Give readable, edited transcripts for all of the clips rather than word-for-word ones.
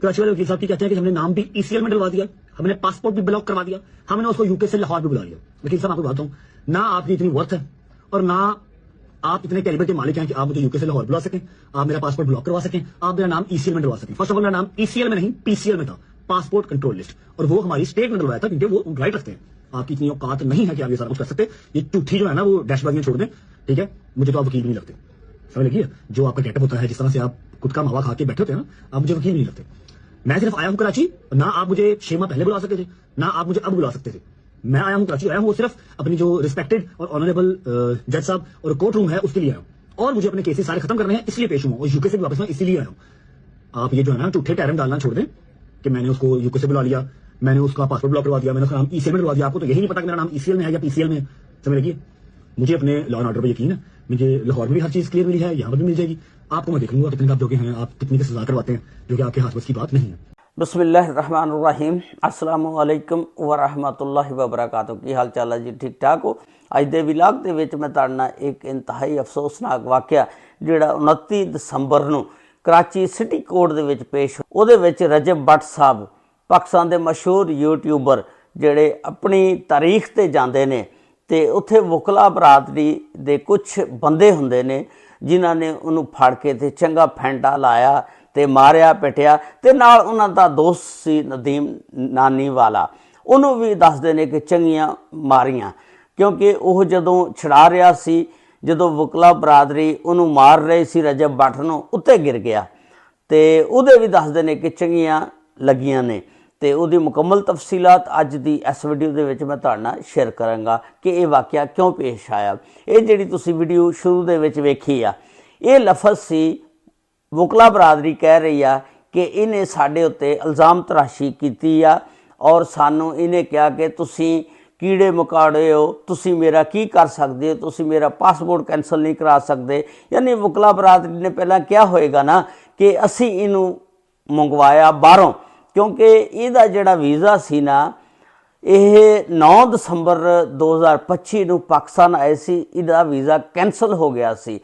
कराची वाले वकील साहब की कहते हैं कि हमने नाम भी ईसीएल में डलवा दिया, हमने पासपोर्ट भी ब्लॉक करवा दिया, हमने उसको यूके से लाहौर भी बुला लिया। वकील साहब आपको बताता हूँ, ना आपकी इतनी वर्थ है और ना आप इतने कैलिबर के मालिक हैं कि आप मुझे यूके से लाहौर बुला सकें, आप मेरा पासपोर्ट ब्लॉक करवा सकें, आप मेरा नाम ईसीएल में डलवा सकें। फर्स्ट ऑफ ऑल मेरा नाम ईसीएल में नहीं पीसीएल में था, पासपोर्ट कंट्रोल लिस्ट, और वो हमारी स्टेट में डलवाया था क्योंकि वो राइट रखते हैं। आपकी इतनी औकात नहीं है कि आप ये सारा कुछ कर सकते। ये टूठी जो है ना वो डैशबाजियां छोड़ दें, ठीक है। मुझे तो आप वकील भी नहीं लगते, समझ लगी है? जो आपका गेटअप होता है, जिस तरह से आप खुद का मावा खा के बैठे होते हैं ना, आप मुझे वकील नहीं लगते। मैं सिर्फ आया हूं कराची, ना आप मुझे 6 माह पहले बुला सकते थे, ना आप मुझे अब बुला सकते थे। मैं आया हूं कराची, आया हूं सिर्फ अपनी जो रिस्पेक्टेड और ऑनरेबल जज साहब और कोर्ट रूम है उसके लिए आया हूं, और मुझे अपने केसेस सारे खत्म करने हैं, इसलिए पेश हुआ और यूके से भी वापस मैं इसीलिए आया हूं। आप ये जो है ना झूठे टैरम डालना छोड़ दें कि मैंने उसको यूके से बुला लिया, मैंने उसका पासपोर्ट ब्लॉक करवा दिया, मैंने उसका नाम ईसीएल में डलवा दिया। आपको तो यही नहीं पता कि मेरा नाम ईसीएल में है या पीसीएल में है, समझ लगी? मुझे अपने लॉ एंड ऑर्डर पर यकीन है, मुझे लाहौर में भी हर चीज क्लियर मिली है, यहाँ पर भी मिल जाएगी। आपको मैं देख लूंगा कितने आप जोगे हैं, आप कितनी की सजा करवाते हैं, जो कि आपके हाथ बस की बात नहीं है। बिस्मिल्लाहिर्रहमानिर्रहीम, अस्सलामु अलैकुम व रहमतुल्लाहि व बरकातुहू। की हाल चाल है जी? ठीक ठाक हो? अज दे विलाग दे विच मैं तुहाडे नाल एक इंतहाई अफसोसनाक वाक़या जिहड़ा 29 दसंबर नूं कराची सिटी कोर्ट दे विच पेश ਉਹਦੇ ਵਿੱਚ रजब भट्ट साहब पाकिस्तान के मशहूर यूट्यूबर ਜਿਹੜੇ अपनी तारीख ते जाते हैं तो उत्थे वकला बरादरी दे कुछ बंदे हुंदे ने जिन्हां ने उन्होंने फड़ के ते चंगा फैंटा लाया ते मारिया पिटिया ते नाल उन्हां दा दोस्त सी नदीम नानी वाला, उन्होंने भी दसदे ने कि चंगियां मारियां, क्योंकि वह जदों छड़ा रहा सी, जदों वकला बरादरी उन्होंने मार रही सी रजब भट्ट नूं, उत्ते गिर गया ते उहदे भी दसदे ने कि चंगियां लगियां ने। तो उसकी मुकम्मल तफसीलात अज की इस वीडियो के विच मैं तुहाडे नाल शेयर करांगा कि यह वाक़या क्यों पेश आया। ये जिहड़ी तुसीं वीडियो शुरू दे विच वेखी आ, ये लफज सी वकला बरादरी कह रही आ कि इन्हें साडे उत्ते इल्ज़ाम तराशी कीती आ और सानू इन्हें कहा कि तुसीं कीड़े मकाड़े हो, तुसीं मेरा की कर सकते हो, तुसीं मेरा पासपोर्ट कैंसल नहीं करा सकते। यानी वकला बरादरी ने पहला क्या होएगा ना कि असी इनू मंगवाया बाहरों, क्योंकि इसका जोड़ा वीज़ा सी ना यह 9 दसंबर 2025 नूं पाकिस्तान आए सी, इसका वीज़ा कैंसल हो गया सी।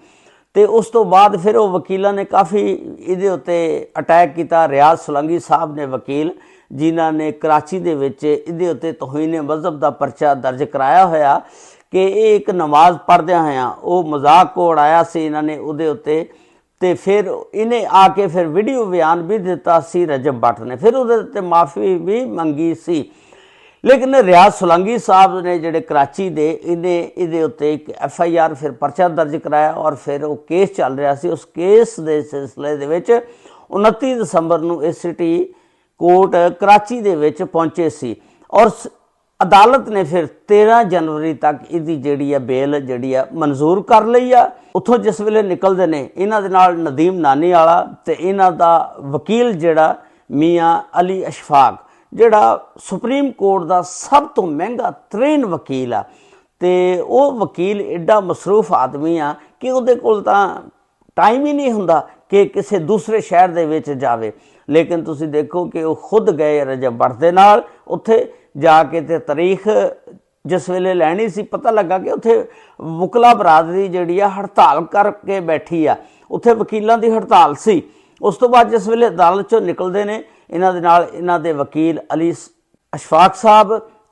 तो उस तो बाद फिर वो वकीलों ने काफ़ी इहदे उत्ते अटैक किया। रियाज सोलंकी साहब ने वकील जिन्हां ने कराची दे विच इहदे उत्ते तौहीन मज़हब का परचा दर्ज कराया होया कि ये एक नमाज पढ़दियां होया वो मजाक को उड़ाया सी इन्हां ने उहदे उत्ते, तो फिर इन्हें आके फिर वीडियो बयान भी दिता सी रजब भट्ट ने, फिर उहदे माफ़ी भी मंगी सी। लेकिन रियाज सोलंकी साहब ने जिहड़े कराची दे इन्हें इहदे उत्ते एक FIR फिर परचा दर्ज कराया और फिर वो केस चल रहा सी। उस केस के सिलसिले दे विच 29 दसंबर नूं इस सिटी कोर्ट कराची दे विच पहुंचे सी और अदालत ने फिर 13 जनवरी तक इसकी जिहड़ी बेल जिहड़ी मंजूर कर लई आ। उत्थों जिस वेले निकलते हैं इन्हां दे नाल नदीम नानी वाला ते इन्हां दा वकील जिहड़ा मियाँ अली अशफाक जिहड़ा सुप्रीम कोर्ट का सब तो महंगा तरीन वकील आ, ते वह वकील एडा मसरूफ आदमी आ कि उहदे कोल तां टाइम ही नहीं हुंदा कि किसी दूसरे शहर दे विच जावे। लेकिन तुसीं देखो कि वह खुद गए रजब भट्ट दे नाल उत्थे जाके ते तारीख जिस वेले लैनी सी, पता लगा कि उत्थे वकला बरादरी जिहड़ी आ हड़ताल करके बैठी आ, उत्थे वकीलों की हड़ताल सी। उस तो बाद जिस वेले अदालत चों निकलते हैं इन्हां दे नाल इन्हां दे वकील अली अशफाक साहब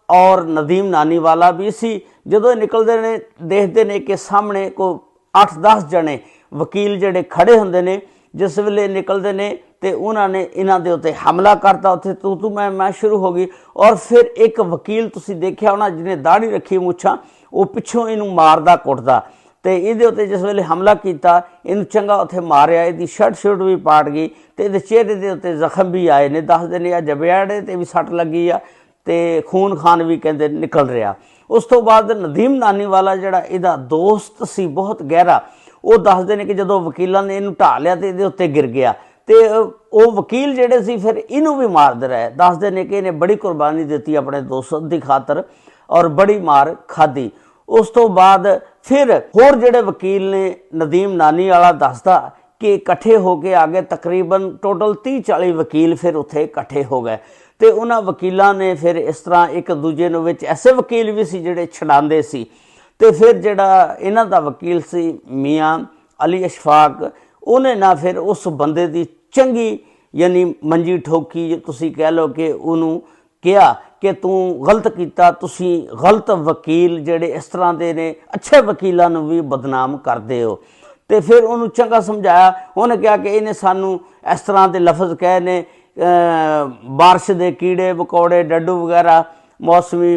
और नदीम नानी वाला भी सी। जदों निकलते हैं देखते हैं कि सामने को 8-10 जने वकील जिहड़े खड़े हुंदे ने, जिस वेले निकलते हैं तो उन्होंने इन्हां दे उत्ते हमला करता, उत्थे तू मैं शुरू हो गई। और फिर एक वकील तुसीं देखिया होना जिन्हें दाढ़ी रखी मुछां, वो पिछों इनू मारदा कुटदा तो इहदे उत्ते जिस वेले हमला किया इनू चंगा उत्थे मारिया, इहदी शर्ट भी पाट गई तो इहदे चेहरे दे उत्ते जख्म भी आए ने। दसदे ने आ जबड़े ते भी सट लगी आ ते खून खान भी कहते निकल रहा। उस तो बाद नदीम नानी वाला जिहड़ा इहदा दोस्त सी बहुत गहरा, वो दसदे ने कि जदों वकीलों ने इनू ढा लिया तो इहदे उत्ते गिर गया तो वो वकील जिहड़े सी फिर इनू भी मारदे रहे। दसदे ने कि इन्हें बड़ी कुर्बानी दी अपने दोस्त की खातर और बड़ी मार खाधी। उस तो बाद फिर होर जिहड़े वकील ने नदीम नानी वाला दसदा कि इकट्ठे हो के आ गए, तकरीबन टोटल 30-40 वकील फिर उत्थे इकट्ठे हो गए। तो उन्हां वकीलों ने फिर इस तरह एक दूजे नूं विच ऐसे वकील भी सी जिहड़े छड़ांदे सी। तो फिर जिहड़ा इन्हां दा वकील सी मियाँ अली अशफाक, उन्हें ना फिर उस बंदे की चंगी यानी मंजी ठोकी, तुसी कह लो कि उन्होंने किया कि तू गलत किया, तुसी गलत वकील जिहड़े इस तरह के ने अच्छे वकीलों भी बदनाम करते हो। तो फिर उन्होंने चंगा समझाया, उन्हें कहा कि इन्हें सानू इस तरह के लफज कहे ने बारिश के कीड़े मकौड़े डड्डू वगैरह मौसमी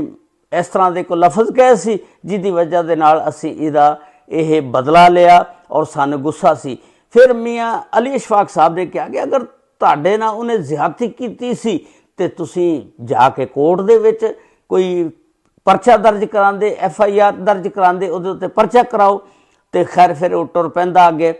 इस तरह के कोई लफज कहे सी, जिसकी वजह के नाल असी इहदा यह बदला लिया और सानू गुस्सा सी। फिर मियाँ अली इशफाक साहब ने कहा कि अगर तुहाडे नाल उन्हें ज्यादती कीती सी ते तुसी जाके कोर्ट दे विच कोई परचा दर्ज करांदे, FIR दर्ज करांदे, उहदे उत्ते परचा कराओ। तो खैर फिर वो टुर पैंदा अगे।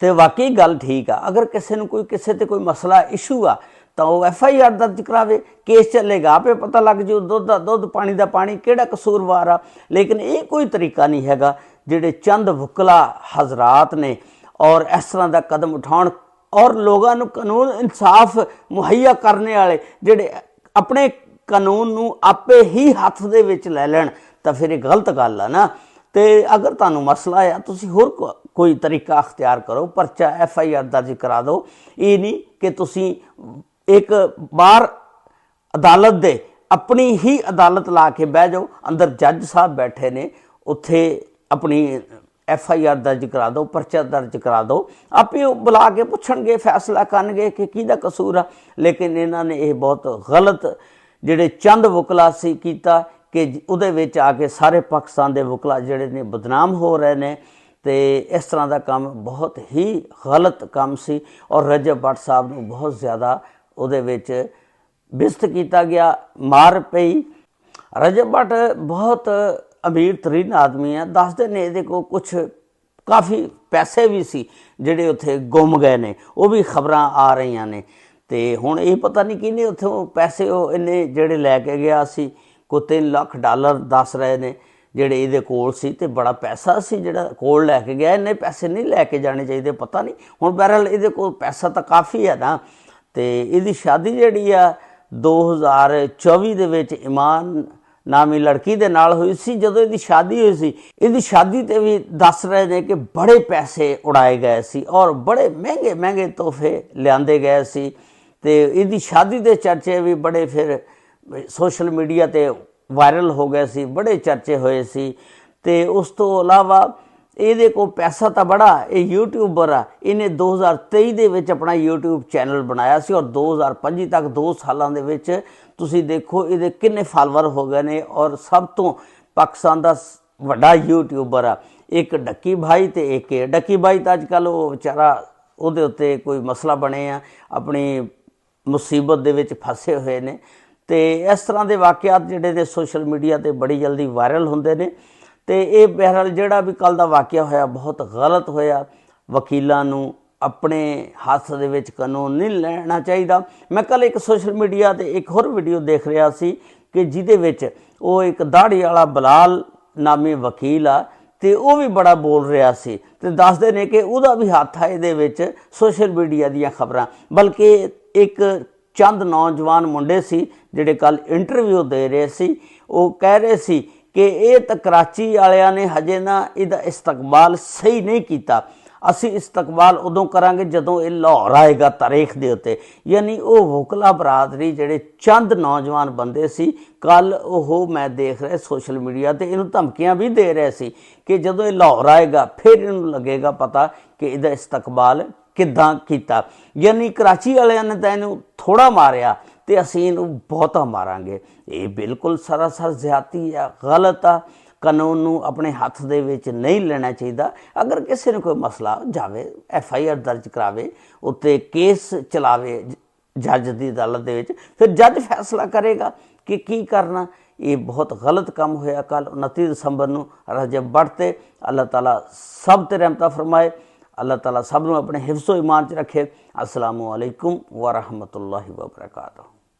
तो वाकई गल ठीक आ, अगर किसी को कोई किसी ते कोई मसला इशू आ तो वह FIR दर्ज करावे, केस चलेगा, आपे पता लग जू दुध दा दुध पानी दा पानी किहड़ा कसूरवार आ। लेकिन ये कोई तरीका नहीं हैगा जिहड़े चंद वकला हजरात ने और इस तरह का कदम उठाउण और लोगों को कानून इंसाफ मुहैया करने वाले जिहड़े अपने कानून नूं आपे ही हत्थ दे विच लै लैण, तां फिर ये गलत गल आ ना। तो अगर तुहानूं मसला आ तुसीं होर कोई तरीका अख्तियार करो, परचा FIR दर्ज करा दो। ये नहीं कि तुसीं एक बार अदालत दे अपनी ही अदालत ला के बह जाओ, अंदर जज साहब बैठे ने, उत्थे अपनी FIR दर्ज करा दो, परचा दर्ज करा दो, आपे बुला के पुछणगे, फैसला करनगे कि किहदा कसूर आ। लेकिन इन्होंने ये बहुत गलत जिहड़े चंद वकला सी कीता कि उहदे विच आके सारे पाकिस्तान के वकला जिहड़े ने बदनाम हो रहे हैं। तो इस तरह का काम बहुत ही गलत काम सी और रजब भट्ट साहब नूं बहुत ज़्यादा उहदे विच बिस्त किया गया, मार पई। रजब भट्ट बहुत अमीर तरीन आदमी है, दसदे ने इहदे कोल कुछ काफ़ी पैसे भी सी जिहड़े उत्थे गुम गए ने, वो भी खबरां आ रही ने। तो हुण ये पता नहीं किहने उत्थों पैसे इन्ने जिहड़े लैके गया सी, कोई $3 लाख दस रहे ने जिहड़े इहदे कोल सी। ते बड़ा पैसा सी जिहड़ा कोल लैके गया, इन्ने पैसे नहीं लैके जाने चाहिए, पता नहीं हुण बहरहाल इहदे कोल पैसा तो काफ़ी है ना। तो इहदी शादी जिहड़ी आ 2024 दे विच ईमान नामी लड़की दे नाल हुई सी। जदों इहदी शादी हुई सी, इहदी शादी ते भी दस रहे ने कि बड़े पैसे उड़ाए गए सी और बड़े महंगे महंगे तोहफे लिआंदे गए सी। ते इहदी शादी दे चर्चे भी बड़े फिर सोशल मीडिया ते वायरल हो गए सी, बड़े चर्चे होए सी। ते उस तो इलावा ਇਹਦੇ ਕੋਲ पैसा तो बड़ा, ये यूट्यूबर आ, इन्हें 2023 ਦੇ ਵਿੱਚ अपना यूट्यूब चैनल बनाया सी और 2025 तक 2 ਸਾਲਾਂ ਦੇ ਵਿੱਚ ਤੁਸੀਂ ਦੇਖੋ ਇਹਦੇ ਕਿੰਨੇ ਫਾਲੋਅਰ ਹੋ ਗਏ ਨੇ। और सब तो पाकिस्तान ਦਾ ਵੱਡਾ यूट्यूबर आ, एक डक्की भाई ਤੇ एक डक्की भाई तो अजकल वो बेचारा ਉਹਦੇ ਉੱਤੇ ਕੋਈ मसला बने आ, अपनी मुसीबत ਦੇ ਵਿੱਚ फसे हुए ने। तो इस तरह के वाक़यात ਜਿਹੜੇ ने सोशल मीडिया ते बड़ी जल्दी वायरल होंदे ने। तो ये बहरहाल जिहड़ा भी कल का वाक़या होया बहुत गलत होया। वकीलों नूं अपने हत्थ दे विच कानून नहीं लेना चाहिए। मैं कल एक सोशल मीडिया ते एक होर वीडियो देख रहा सी कि जिहदे विच वो एक दाढ़ी वाला बलाल नामी वकील आ, तो वह भी बड़ा बोल रहा सी ते दसदे ने कि उहदा भी हत्थ है इहदे विच सोशल मीडिया दीयां खबरां। बल्कि एक चंद नौजवान मुंडे सी जिहड़े कल इंटरव्यू दे रहे सी, वो कह रहे सी कि ये तो कराची वालियां ने हजे ना इहदा इस्तकबाल सही नहीं किया, असी इस्तकबाल उदों करांगे जदों ये लाहौर आएगा तारीख दे उत्ते। यानी वो वकला बरादरी जिहड़े चंद नौजवान बंदे सी, कल वो मैं देख रहा सोशल मीडिया ते इहनूं धमकियां भी दे रहे सी कि जदों ये लाहौर आएगा फिर इहनूं लगेगा पता कि इहदा इस्तकबाल किद्दां कीता। यानी कराची वालियां ने तां इहनूं थोड़ा मारिया तो असीं इहनूं बहुता मारांगे। ये बिल्कुल सरासर ज़्यादती आ, गलत आ। कानून नूं अपने हत्थ दे विच नहीं लेना चाहिए। अगर किसी ने कोई मसला जावे FIR दर्ज करावे, उत्ते केस चलावे जज की अदालत दे विच, फिर जज फैसला करेगा कि की करना। ये बहुत गलत काम होया कल 29 दिसंबर नूं रजब भट्ट ते। अल्लाह ताला सब ते रहमत फरमाए, अल्लाह ताला सब नूं अपने हिफ्ज़ो ईमान च रखे। अस्सलामु अलैकुम व रहमतुल्लाहि व बरकातुहू।